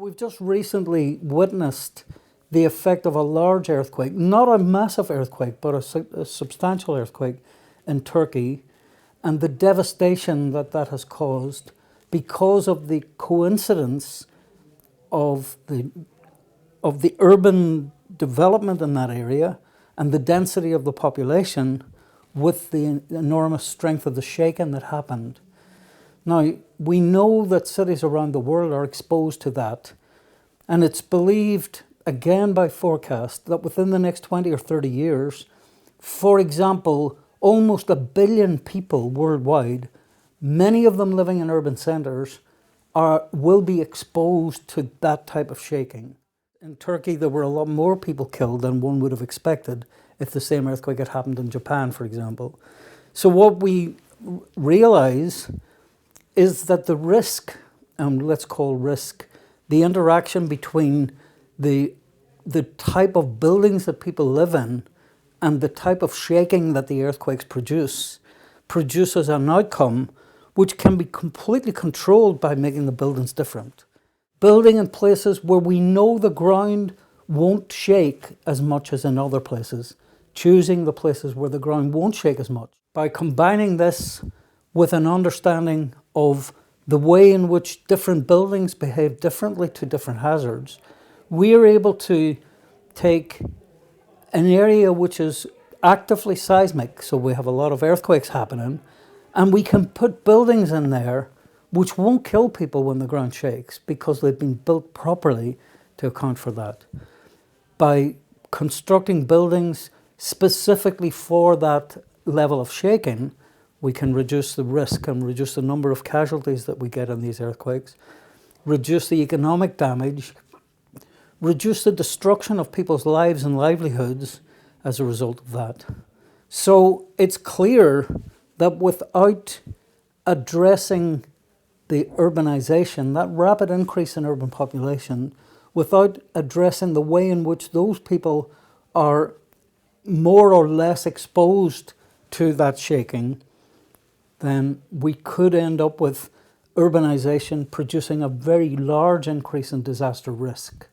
We've just recently witnessed the effect of a large earthquake, not a massive earthquake, but a substantial earthquake in Turkey, and the devastation that that has caused because of the coincidence of the urban development in that area and the density of the population with the enormous strength of the shaking that happened. Now, we know that cities around the world are exposed to that, and it's believed, again by forecast, that within the next 20 or 30 years, for example, almost 1 billion people worldwide, many of them living in urban centres, will be exposed to that type of shaking. In Turkey, there were a lot more people killed than one would have expected if the same earthquake had happened in Japan, for example. So what we realise is that the risk, and let's call risk, the interaction between the type of buildings that people live in and the type of shaking that the earthquakes produces an outcome which can be completely controlled by making the buildings different. Building in places where we know the ground won't shake as much as in other places, choosing the places where the ground won't shake as much. By combining this with an understanding of the way in which different buildings behave differently to different hazards, we are able to take an area which is actively seismic, so we have a lot of earthquakes happening, and we can put buildings in there which won't kill people when the ground shakes because they've been built properly to account for that. By constructing buildings specifically for that level of shaking, we can reduce the risk and reduce the number of casualties that we get in these earthquakes, reduce the economic damage, reduce the destruction of people's lives and livelihoods as a result of that. So it's clear that without addressing the urbanization, that rapid increase in urban population, without addressing the way in which those people are more or less exposed to that shaking, then we could end up with urbanization producing a very large increase in disaster risk.